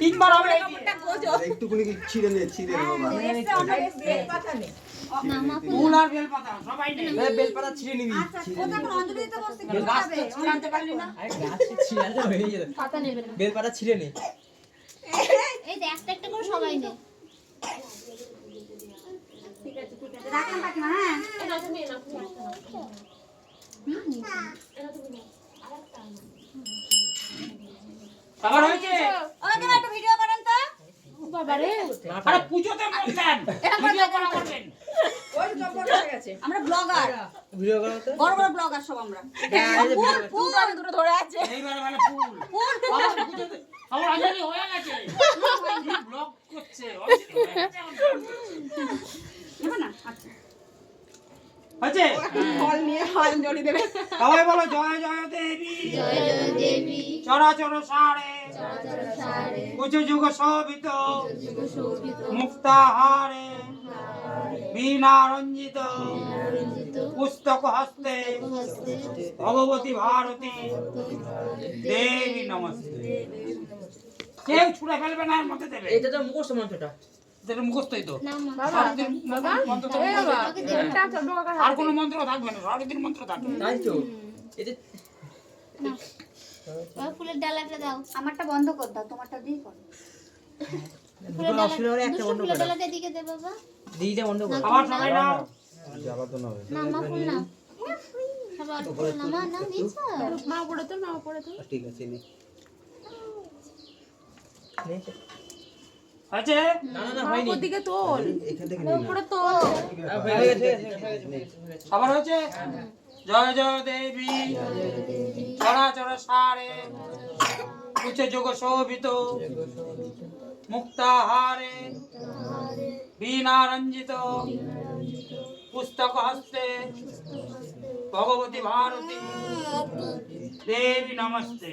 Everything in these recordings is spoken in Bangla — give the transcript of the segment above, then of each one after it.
তিনবার হবে একটুখানি ছিঁড়ে নে বাবা। ফুল আর বেলপাতা সবাই নেই। বেলপাতা ছিঁড়ে নিবি। বেলপাতা ছিঁড়ে নে। এই দেখ একটা করে সবাই নে। ঠিক আছে রাখলাম কাকিমা। হ্যাঁ এটা তুমি না তুমি একটা নাও। এটা তুমি নাও। আরেকটা নাও। খাবার হয়েছে? ওকে একটা ভিডিও করেন তো। বাবা রে আরে পূজোতে বলতেন ভিডিও করা করবেন। ওই জব্বর হয়ে গেছে। আমরা ব্লগার। ভিডিও করো তো। বড় বড় ব্লগার সব আমরা। ফুল আমি দুটো ধরে আছে। এইবার মানে ফুল বাবা পূজোতে আমার আঞ্জলি হয়ে গেছে। ব্লগ করছে অঞ্জলি হয়ে গেছে। নেব না? আচ্ছা। হয়েছে? ফল নিয়ে অঞ্জলি দেবে। সবাই বলো জয় জয় দেবী। জয় জয় দেবী চরাচর সারে চরাচর সারে উঁচু যুগ শোভিত যুগ শোভিত মুক্তাহারে বীণা রঞ্জিত রঞ্জিত পুস্তক হস্তে হস্তে ভগবতী ভারতী দেবী নমস্তে। কেউ ছুঁড়ে ফেলবে না, এর মধ্যে দেবে। এটা তো মুখস্থ মন্ত্রটা। এটা মুখস্থই তো। নাম সরস্বতীর মন্ত্র তো মুখস্থ। আর কোনো মন্ত্র থাকবে না, সরস্বতীর মন্ত্র থাকবে। তাই তো। এটা বাবা ফুলের ডালাটা দাও। আমারটা বন্ধ কর দাও, তোমারটা দিয়ে করো। ফুলের অসুবিধা হলে একটা বন্ধ ফুলের করো। ডালাটা দিকে দে বাবা। দিদিটা বন্ধ করো। আবার সবাই নাও। যাবা তো না হবে। না মা ফুল না। সবার ফুল না মা না দিছ। মা পড়ে তো মা পড়ে তো ঠিক আছে নে। হয়েছে? না না না হয়নি। ওদিকে তোল এখান থেকে নিয়ে উপরে তোল হয়ে গেছে হয়ে গেছে। সবার হয়েছে? জয় জয় দেবী চরাচর সারে উচ্চ যুগ শোভিত মুক্তাহারে বীণা রঞ্জিত পুস্তক হস্তে ভগবতী ভারতী দেবী নমস্তে।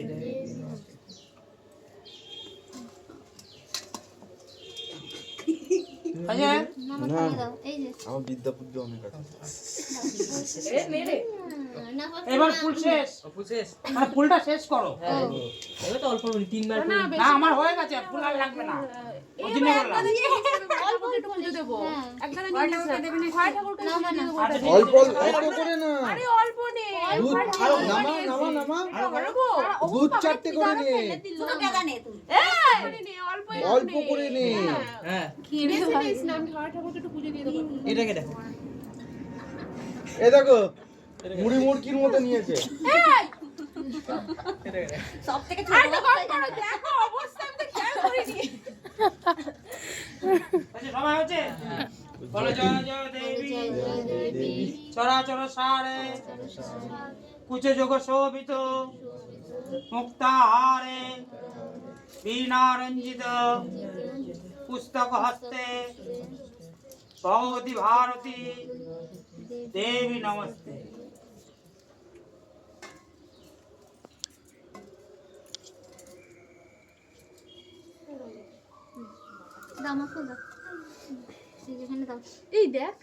হয়েছে? মামা তুমি দাও। এই যে আমার বিদ্যা বুদ্ধি অনেক আছে। না বাবা এবার ফুল শেষ। অপু শেষ। মানে ফুলটা শেষ করো। এবার তো অল্প তিনবার না না আমার হয়ে গেছে, ফুল আর লাগবে না। ওই জন্য বললাম। অল্প একটু পুজো দেবো হ্যাঁ। একখানা জিনিস দেবে না ছয় ঠাকুরকে না, না, না। দেবো আচ্ছা, অল্প অল্প করে না। আরে অল্প নে দুধ আরো নামা নামা নামা। দুধ চারটে করে নে। দুটো টাকা নে তুমি। অল্প করে নে। হ্যাঁ বেশি নিস না, আমি ছয় ঠাকুরকে একটু পুজো দিয়ে দেবো এটাকে দেখো। এ দেখো মুড়ি মুড়কির মতো নিয়েছে। এটাকে দেখো। সব থেকে ছোট দেখো অবস্থা আমি তো খেয়াল করিনি হয়েছে? সবাই হচ্ছে? বলো জয় জয় দেবী জয় জয় দেবী চরাচর সারে কুচ যোগ শোভিত মুক্তাহারে বীণা রঞ্জিত পুস্তক হস্তে ভগবতী ভারতী দেবী নমস্তে। দাও মা ফুল দাও। এই যে এখানে দাও। এই দেখ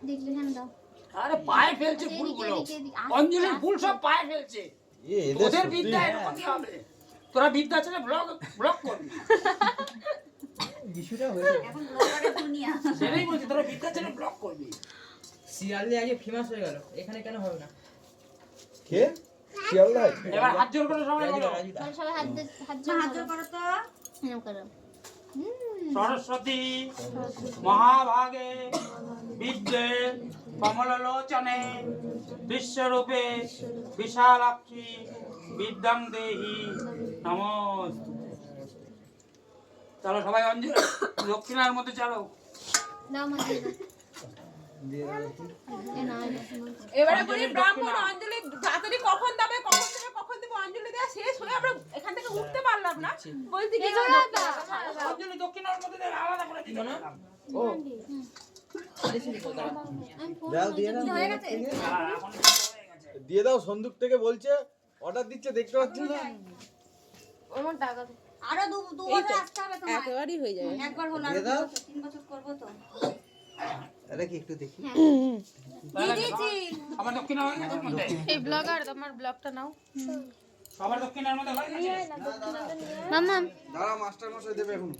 দেখলে এখানে দাও। আরে পায়ে ফেলছে ফুলগুলো, অঞ্জলির ফুল সব পায়ে ফেলছে। এদের তোদের বিদ্যা এরকমই হবে। তোরা বিদ্যা ছেড়ে ব্লগ করবি। বিষয়টা হয়েছে। এখন ব্লগারের দুনিয়া। সেটাই বলছি, তোরা বিদ্যা ছেড়ে ব্লগ করবি। শিয়ালদা আগে ফেমাস হয়ে গেল, এখানে কেন হবে না? কে শিয়ালদা? এবার হাত জোর করে সবাই বলো রাজুদা চল সবাই হাত হাত জোড় জোর করো তো। এরকম করো। সরস্বতী মহাভাগে বিদ্যে কমললোচনে বিশ্বরূপে বিশালাক্ষী বিদ্যাং দেহি নমস্তুতে। চলো সবাই অঞ্জলি দক্ষিণার মধ্যে চলো। দাও মা দিয়ে দাও। এ না এবারে বলি ব্রাহ্মণ অঞ্জলি তাড়াতাড়ি কখন দেবে কখন দেবে অঞ্জলি দেওয়া শেষ হয়ে আমরা এখান থেকে উঠতে পারলাম না বলছি কি অঞ্জলি দক্ষিণার মধ্যে দিয়ে আলাদা করে দিল না। ও দাও দিয়ে দাও। হয়ে গেছে? দিয়ে দাও, সন্দুক থেকে বলছে অর্ডার দিচ্ছে, দেখতে পাচ্ছেন না? আমার টাকা আরো দু বছর আসতে হবে তোমার। একেবারেই হয়ে যাবে একবার হলো আর দিয়ে দাও। 3 বছর করব তো। এটা কি একটু দেখি। দিয়ে দিয়েছি। আমার দক্ষিণা হয়ে গেছে মধ্যে। এই ব্লগার তোমার ব্লগটা নাও সবার দক্ষিণার মধ্যে হয়ে গেছে মাম্মা দাঁড়া মাস্টার মশাই দেবে এখন